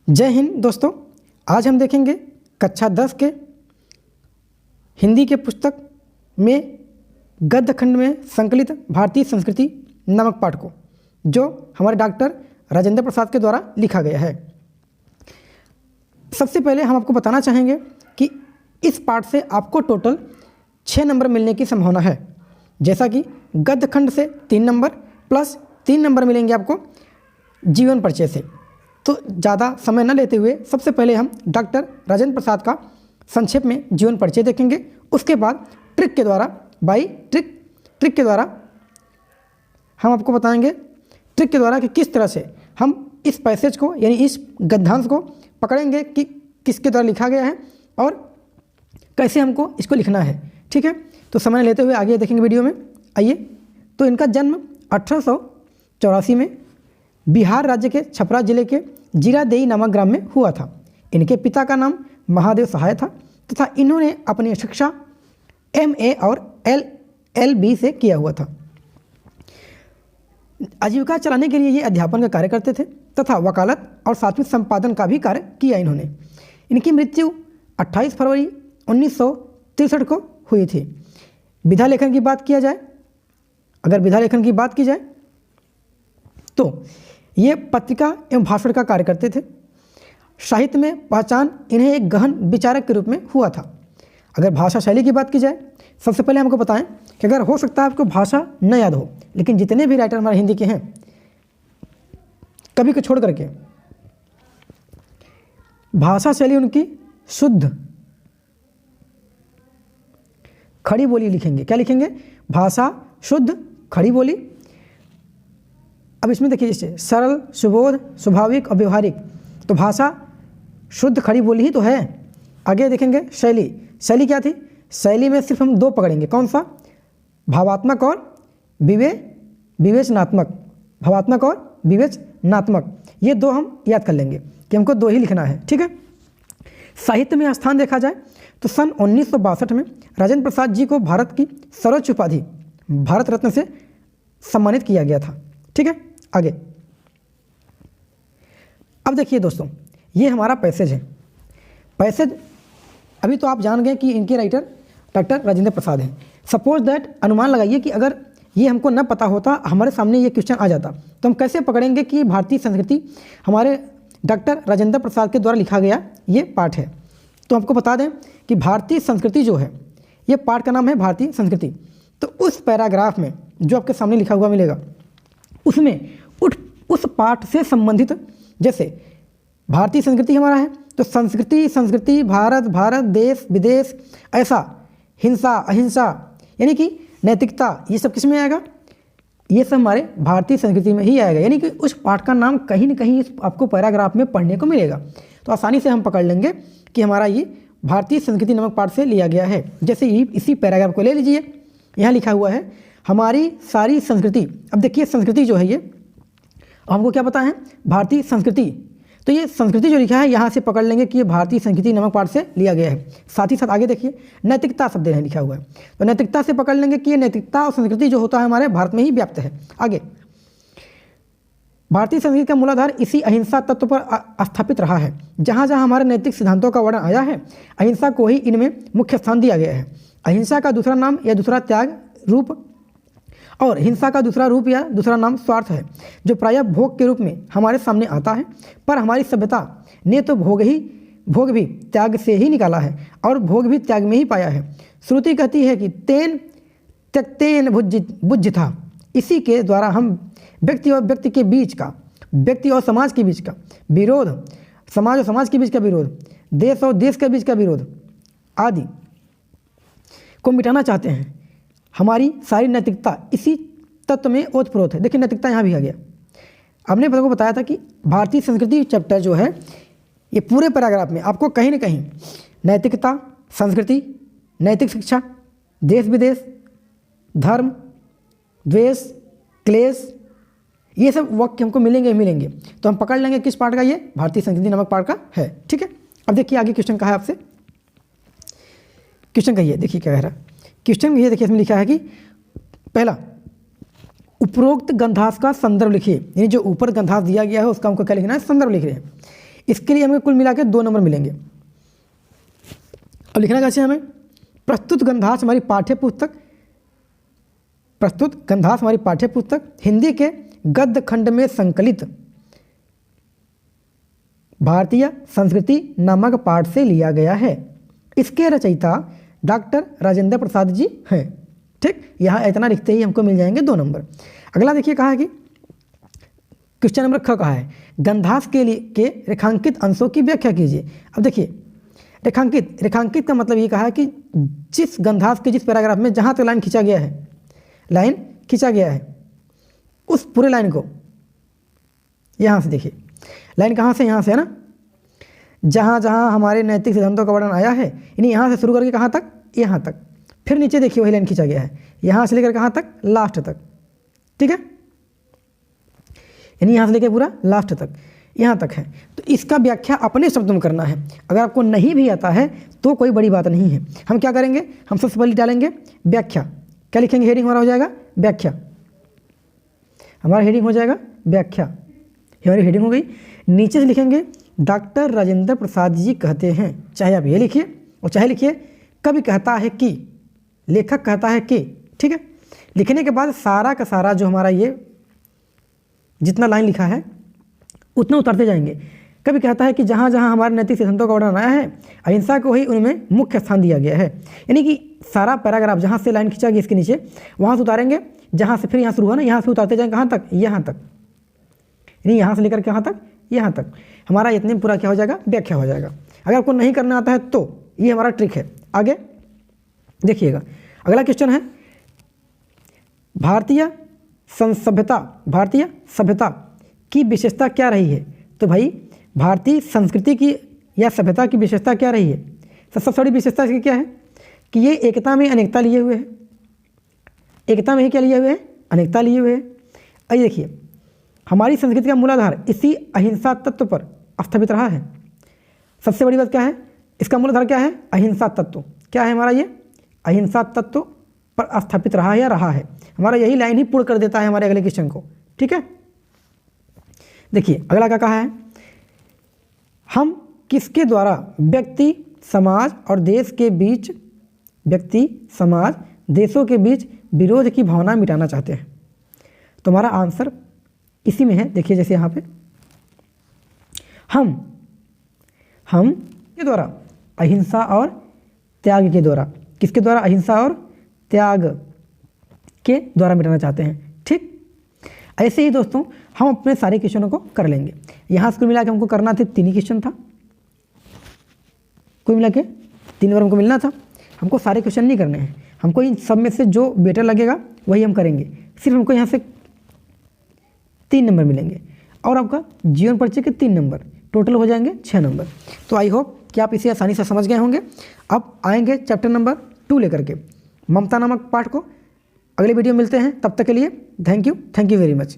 जय हिंद दोस्तों। आज हम देखेंगे कक्षा 10 के हिंदी के पुस्तक में गद्य खंड में संकलित भारतीय संस्कृति नामक पाठ को, जो हमारे डॉक्टर राजेंद्र प्रसाद के द्वारा लिखा गया है। सबसे पहले हम आपको बताना चाहेंगे कि इस पाठ से आपको टोटल 6 नंबर मिलने की संभावना है, जैसा कि गद्य खंड से 3 नंबर प्लस 3 नंबर मिलेंगे आपको जीवन परिचय से। तो ज़्यादा समय न लेते हुए सबसे पहले हम डॉक्टर राजेंद्र प्रसाद का संक्षेप में जीवन परिचय देखेंगे। उसके बाद ट्रिक के द्वारा ट्रिक के द्वारा हम आपको बताएंगे ट्रिक के द्वारा कि किस तरह से हम इस पैसेज को यानी इस गद्यांश को पकड़ेंगे कि किसके द्वारा लिखा गया है और कैसे हमको इसको लिखना है। ठीक है, तो समय लेते हुए आगे देखेंगे वीडियो में। आइए, तो इनका जन्म 1884 में बिहार राज्य के छपरा जिले के जीरादेई नामक ग्राम में हुआ था। इनके पिता का नाम महादेव सहाय था तथा इन्होंने अपनी शिक्षा MA और LLB से किया हुआ था। आजीविका चलाने के लिए ये अध्यापन का कार्य करते थे तथा वकालत और साथ में संपादन का भी कार्य किया इन्होंने। इनकी मृत्यु 28 फरवरी 1963 को हुई थी। विधा लेखन की बात किया जाए, अगर विधा लेखन की बात की जाए तो ये पत्रिका एवं भाषण का कार्य करते थे। साहित्य में पहचान इन्हें एक गहन विचारक के रूप में हुआ था। अगर भाषा शैली की बात की जाए, सबसे पहले हमको बताएं कि अगर हो सकता है आपको भाषा न याद हो, लेकिन जितने भी राइटर हमारे हिंदी के हैं कवि को छोड़ करके, भाषा शैली उनकी शुद्ध खड़ी बोली लिखेंगे। क्या लिखेंगे? भाषा शुद्ध खड़ी बोली। अब इसमें देखिए, जैसे सरल, सुबोध, स्वाभाविक और व्यवहारिक, तो भाषा शुद्ध खड़ी बोली ही तो है। आगे देखेंगे शैली क्या थी? शैली में सिर्फ हम 2 पकड़ेंगे। कौन सा? भावात्मक और विवेचनात्मक। भावात्मक और विवेचनात्मक, ये 2 हम याद कर लेंगे कि हमको 2 ही लिखना है। ठीक है। साहित्य में स्थान देखा जाए तो सन 1962 में राजेंद्र प्रसाद जी को भारत की सर्वोच्च उपाधि भारत रत्न से सम्मानित किया गया था। ठीक है, आगे अब देखिए दोस्तों, ये हमारा पैसेज है। पैसेज अभी तो आप जान गए कि इनके राइटर डॉक्टर राजेंद्र प्रसाद हैं। सपोज दैट, अनुमान लगाइए कि अगर ये हमको न पता होता, हमारे सामने ये क्वेश्चन आ जाता, तो हम कैसे पकड़ेंगे कि भारतीय संस्कृति हमारे डॉक्टर राजेंद्र प्रसाद के द्वारा लिखा गया ये पाठ है। तो आपको बता दें कि भारतीय संस्कृति जो है, ये पाठ का नाम है भारतीय संस्कृति। तो उस पैराग्राफ में जो आपके सामने लिखा हुआ मिलेगा, उसमें उस पाठ से संबंधित, जैसे भारतीय संस्कृति हमारा है तो संस्कृति भारत देश विदेश, ऐसा हिंसा अहिंसा यानी कि नैतिकता, ये सब किस में आएगा? ये सब हमारे भारतीय संस्कृति में ही आएगा। यानी कि उस पाठ का नाम कहीं न कहीं आपको पैराग्राफ में पढ़ने को मिलेगा, तो आसानी से हम पकड़ लेंगे कि हमारा ये भारतीय संस्कृति नामक पाठ से लिया गया है। जैसे इसी पैराग्राफ को ले लीजिए, यहाँ लिखा हुआ है हमारी सारी संस्कृति। अब देखिए, संस्कृति जो है ये हमको क्या पता है? भारतीय संस्कृति। तो ये संस्कृति जो लिखा है यहाँ से पकड़ लेंगे कि ये भारतीय संस्कृति नामक पाठ से लिया गया है। साथ ही साथ आगे देखिए, नैतिकता शब्द यहाँ लिखा हुआ है, तो नैतिकता से पकड़ लेंगे कि ये नैतिकता और संस्कृति जो होता है हमारे भारत में ही व्याप्त है। आगे, भारतीय संस्कृति का मूलाधार इसी अहिंसा तत्व पर स्थापित रहा है। जहाँ जहाँ हमारे नैतिक सिद्धांतों का वर्णन आया है, अहिंसा को ही इनमें मुख्य स्थान दिया गया है। अहिंसा का दूसरा नाम या दूसरा त्याग रूप और हिंसा का दूसरा रूप या दूसरा नाम स्वार्थ है, जो प्रायः भोग के रूप में हमारे सामने आता है। पर हमारी सभ्यता ने तो भोग भी त्याग से ही निकाला है और भोग भी त्याग में ही पाया है। श्रुति कहती है कि तेन त्यक्तेन बुज्झिता। इसी के द्वारा हम व्यक्ति और समाज के बीच का विरोध, समाज और समाज के बीच का विरोध, देश और देश के बीच का विरोध आदि को मिटाना चाहते हैं। हमारी सारी नैतिकता इसी तत्व में ओतप्रोत है। देखिए, नैतिकता यहाँ भी आ गया। आपने को बताया था कि भारतीय संस्कृति चैप्टर जो है, ये पूरे पैराग्राफ में आपको कहीं न कहीं नैतिकता, संस्कृति, नैतिक शिक्षा, देश विदेश, धर्म, द्वेष, क्लेश, ये सब वाक्य हमको मिलेंगे। तो हम पकड़ लेंगे किस पाठ का? ये भारतीय संस्कृति नामक पाठ का है। ठीक है, अब देखिए आगे क्वेश्चन कहा है आपसे। क्वेश्चन कहिए, देखिए क्या कह रहा है क्वेश्चन। ये देखिए, इसमें लिखा है कि पहला, उपरोक्त गंधांश का संदर्भ लिखिए। यानी जो ऊपर गंधांश दिया गया है उसका हमको क्या लिखना है? संदर्भ लिख रहे हैं। इसके लिए हमें कुल मिला के 2 नंबर मिलेंगे। अब लिखना कैसे हमें, प्रस्तुत गंधास हमारी पाठ्य पुस्तक हिंदी के गद्य खंड में संकलित भारतीय संस्कृति नामक पाठ से लिया गया है। इसके रचयिता डॉक्टर राजेंद्र प्रसाद जी हैं। ठीक, यहाँ इतना लिखते ही हमको मिल जाएंगे 2 नंबर। अगला देखिए कहा है कि क्वेश्चन नंबर ख कहा है, गंधास के रेखांकित अंशों की व्याख्या कीजिए। अब देखिए रेखांकित का मतलब ये कहा है कि जिस गंधास के जिस पैराग्राफ में जहाँ तक लाइन खींचा गया है उस पूरे लाइन को, यहाँ से देखिए लाइन कहाँ से, यहाँ से है ना, जहाँ जहाँ हमारे नैतिक सिद्धांतों का वर्णन आया है, यानी यहाँ से शुरू करके कहाँ तक, यहाँ तक, फिर नीचे देखिए वही लाइन खींचा गया है, यहाँ से लेकर कहाँ तक, लास्ट तक। ठीक है, यानी यहाँ से लेकर पूरा लास्ट तक, यहाँ तक है। तो इसका व्याख्या अपने शब्दों में करना है। अगर आपको नहीं भी आता है तो कोई बड़ी बात नहीं है। हम क्या करेंगे, हम सबसे पहले डालेंगे व्याख्या। क्या लिखेंगे, हेडिंग हमारा हो जाएगा व्याख्या, हमारा हेडिंग हो जाएगा व्याख्या, हमारी हेडिंग हो गई। नीचे से लिखेंगे डॉक्टर राजेंद्र प्रसाद जी कहते हैं, चाहे आप ये लिखिए और चाहे लिखिए कवि कहता है कि, लेखक कहता है कि। ठीक है, लिखने के बाद सारा का सारा जो हमारा ये जितना लाइन लिखा है उतना उतारते जाएंगे। कवि कहता है कि जहाँ जहाँ हमारे नैतिक सिद्धांतों का वर्णन आया है, अहिंसा को ही उनमें मुख्य स्थान दिया गया है। यानी कि सारा पैराग्राफ जहाँ से लाइन खींचा गया इसके नीचे, वहाँ से उतारेंगे, जहाँ से फिर यहाँ शुरू हुआ ना, यहाँ से उतारते जाएंगे कहाँ तक, यहाँ तक, यानी यहाँ से लेकर कहाँ तक, यहाँ तक। हमारा इतने में पूरा क्या हो जाएगा, व्याख्या हो जाएगा। अगर आपको नहीं करना आता है तो ये हमारा ट्रिक है। आगे देखिएगा, अगला क्वेश्चन है, भारतीय सभ्यता की विशेषता क्या रही है। तो भाई भारतीय संस्कृति की या सभ्यता की विशेषता क्या रही है, सबसे बड़ी विशेषता इसकी क्या है कि ये एकता में अनेकता लिए हुए है। एकता में ही क्या लिए हुए हैं, अनेकता लिए हुए हैं। आइए देखिए, हमारी संस्कृति का मूलाधार इसी अहिंसा तत्व पर स्थापित रहा है। सबसे बड़ी बात क्या है, इसका मूलाधार क्या है, अहिंसा तत्व। क्या है हमारा, ये अहिंसा तत्व पर स्थापित रहा है या रहा है। हमारा यही लाइन ही पूर्ण कर देता है हमारे अगले क्वेश्चन को। ठीक है, देखिए अगला क्या कहा है, हम किसके द्वारा व्यक्ति समाज और देश के बीच, देशों के बीच विरोध की भावना मिटाना चाहते हैं। तो हमारा आंसर इसी में है। देखिए जैसे यहाँ पे हम के द्वारा अहिंसा और त्याग के द्वारा, किसके द्वारा, अहिंसा और त्याग के द्वारा मिटाना चाहते हैं। ठीक, ऐसे ही दोस्तों हम अपने सारे क्वेश्चनों को कर लेंगे। यहाँ से कुल मिला के हमको करना थे 3 ही क्वेश्चन था, कुल मिला के 3 बार हमको मिलना था। हमको सारे क्वेश्चन नहीं करने हैं, हमको इन सब में से जो बेटर लगेगा वही हम करेंगे। सिर्फ हमको यहाँ से 3 नंबर मिलेंगे और आपका जीवन परिचय के 3 नंबर, टोटल हो जाएंगे 6 नंबर। तो आई होप कि आप इसे आसानी से समझ गए होंगे। अब आएंगे चैप्टर नंबर 2 लेकर के, ममता नामक पाठ को। अगले वीडियो में मिलते हैं, तब तक के लिए थैंक यू वेरी मच।